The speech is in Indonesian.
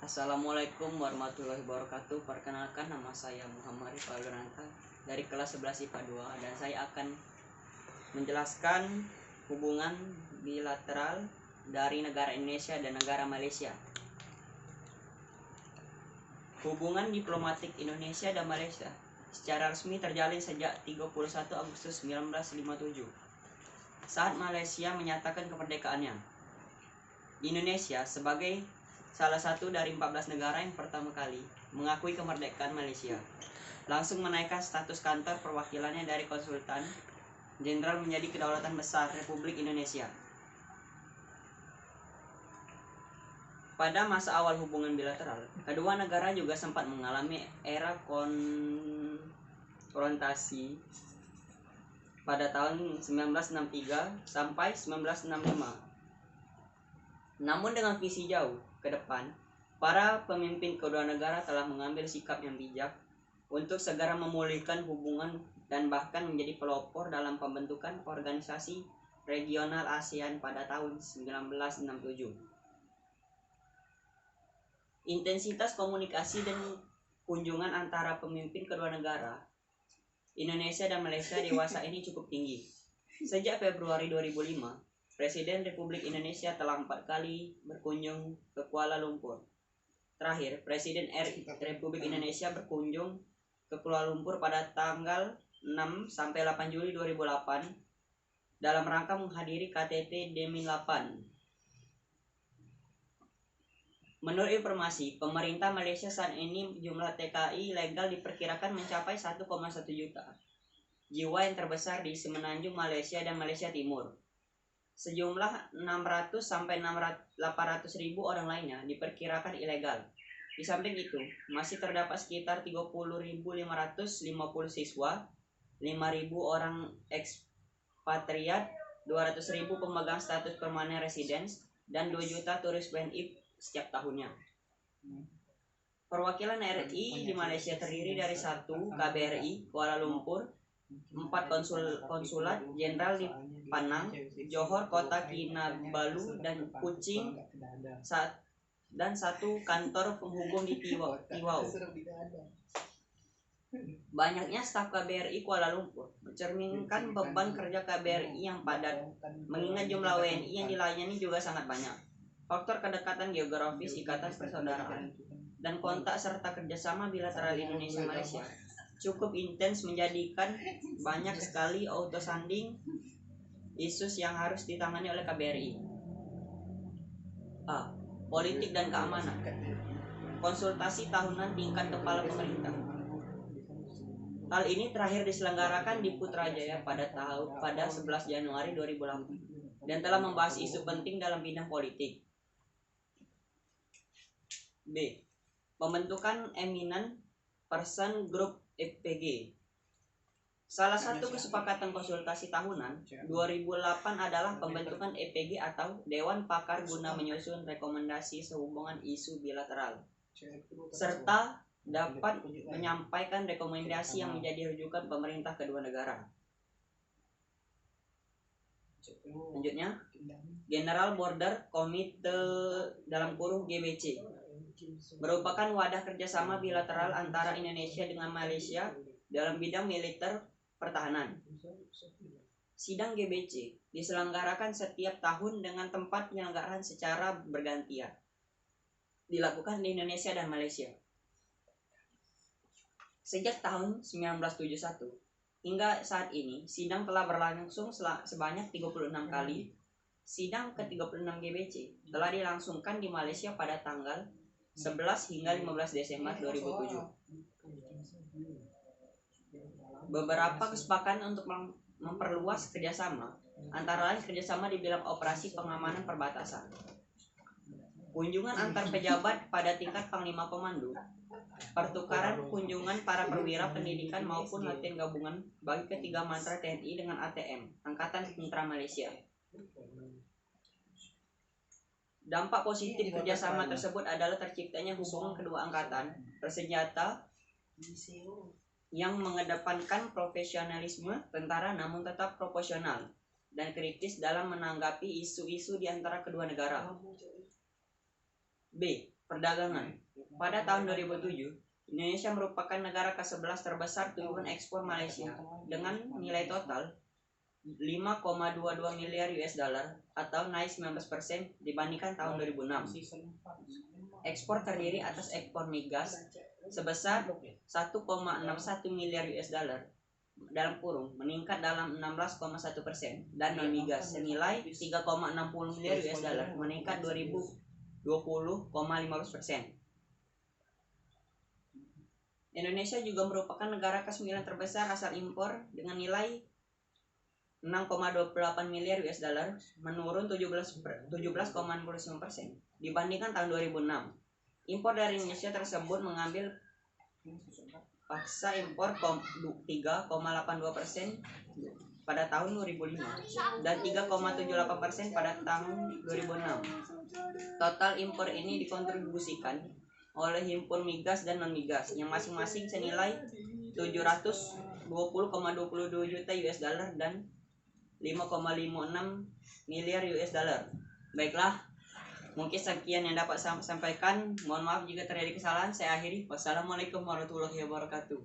Assalamualaikum warahmatullahi wabarakatuh. Perkenalkan, nama saya Muhammad Rifal Duranta dari kelas 11 IPA 2 dan saya akan menjelaskan hubungan bilateral dari negara Indonesia dan negara Malaysia. Hubungan diplomatik Indonesia dan Malaysia secara resmi terjalin sejak 31 Agustus 1957 saat Malaysia menyatakan kemerdekaannya. Indonesia sebagai salah satu dari 14 negara yang pertama kali mengakui kemerdekaan Malaysia langsung menaikkan status kantor perwakilannya dari Konsultan Jenderal menjadi Kedaulatan Besar Republik Indonesia. Pada masa awal hubungan bilateral, kedua negara juga sempat mengalami era konfrontasi pada tahun 1963 sampai 1965. Namun dengan visi jauh ke depan, para pemimpin kedua negara telah mengambil sikap yang bijak untuk segera memulihkan hubungan dan bahkan menjadi pelopor dalam pembentukan organisasi regional ASEAN pada tahun 1967. Intensitas komunikasi dan kunjungan antara pemimpin kedua negara Indonesia dan Malaysia dewasa ini cukup tinggi. Sejak Februari 2005, Presiden Republik Indonesia telah 4 kali berkunjung ke Kuala Lumpur. Terakhir, Presiden Republik Indonesia berkunjung ke Kuala Lumpur pada tanggal 6 sampai 8 Juli 2008 dalam rangka menghadiri KTT D-8. Menurut informasi, pemerintah Malaysia saat ini jumlah TKI legal diperkirakan mencapai 1,1 juta jiwa yang terbesar di Semenanjung Malaysia dan Malaysia Timur. Sejumlah 600 sampai 800 ribu orang lainnya diperkirakan ilegal. Di samping itu, masih terdapat sekitar 30.550 siswa, 5.000 orang ekspatriat, 200.000 pemegang status permanen residence, dan 2 juta turis WNI setiap tahunnya. Perwakilan RI di Malaysia terdiri dari 1 KBRI Kuala Lumpur, 4 konsulat jenderal di Penang, Johor, Kota Kinabalu, dan Kuching, dan 1 kantor penghubung di Tiwau. Banyaknya staf KBRI Kuala Lumpur mencerminkan beban kerja KBRI yang padat, mengingat jumlah WNI yang dilayani juga sangat banyak. Faktor kedekatan geografis, ikatan persaudaraan, dan kontak serta kerjasama bilateral Indonesia-Malaysia cukup intens menjadikan banyak sekali outstanding isu yang harus ditangani oleh KBRI. Politik dan keamanan. Konsultasi tahunan tingkat kepala pemerintah. Hal ini terakhir diselenggarakan di Putrajaya pada 11 Januari 2008 dan telah membahas isu penting dalam bidang politik. B. Pembentukan Eminent Person Group EPG. Salah satu kesepakatan konsultasi tahunan 2008 adalah pembentukan EPG atau Dewan Pakar guna menyusun rekomendasi sehubungan isu bilateral serta dapat menyampaikan rekomendasi yang menjadi rujukan pemerintah kedua negara. Selanjutnya, General Border Committee (GBC) merupakan wadah kerjasama bilateral antara Indonesia dengan Malaysia dalam bidang militer pertahanan. Sidang GBC diselenggarakan setiap tahun dengan tempat penyelenggaraan secara bergantian, dilakukan di Indonesia dan Malaysia. Sejak tahun 1971 hingga saat ini, sidang telah berlangsung sebanyak 36 kali. Sidang ke-36 GBC telah dilangsungkan di Malaysia pada tanggal 11 hingga 15 Desember 2007. Beberapa kesepakatan untuk memperluas kerjasama, antara lain kerjasama di bidang operasi pengamanan perbatasan, kunjungan antar pejabat pada tingkat Panglima Komando, pertukaran kunjungan para perwira pendidikan maupun latihan gabungan bagi ketiga matra TNI dengan ATM, Angkatan Tentara Malaysia. Dampak positif kerjasama tersebut adalah terciptanya hubungan kedua angkatan bersenjata yang mengedepankan profesionalisme tentara namun tetap proporsional dan kritis dalam menanggapi isu-isu di antara kedua negara. B. Perdagangan. Pada tahun 2007, Indonesia merupakan negara ke-11 terbesar tujuan ekspor Malaysia dengan nilai total 5,22 miliar US dollar atau naik 19% dibandingkan tahun 2006. Ekspor terdiri atas ekspor migas sebesar 1,61 miliar US dollar dalam kurung meningkat dalam 16,1% dan non migas senilai 3,60 miliar US dollar meningkat 2020,15%. Indonesia juga merupakan negara ke-9 terbesar asal impor dengan nilai 6,28 miliar US dollar menurun 17,69% dibandingkan tahun 2006. Impor dari Indonesia tersebut mengambil paksa impor 3,82% pada tahun 2005 dan 3,78% pada tahun 2006. Total impor ini dikontribusikan oleh himpun migas dan non migas yang masing-masing senilai 720,22 juta US dollar dan 5,56 miliar US dollar. Baiklah, mungkin sekian yang dapat saya sampaikan. Mohon maaf jika terjadi kesalahan. Saya akhiri. Wassalamualaikum warahmatullahi wabarakatuh.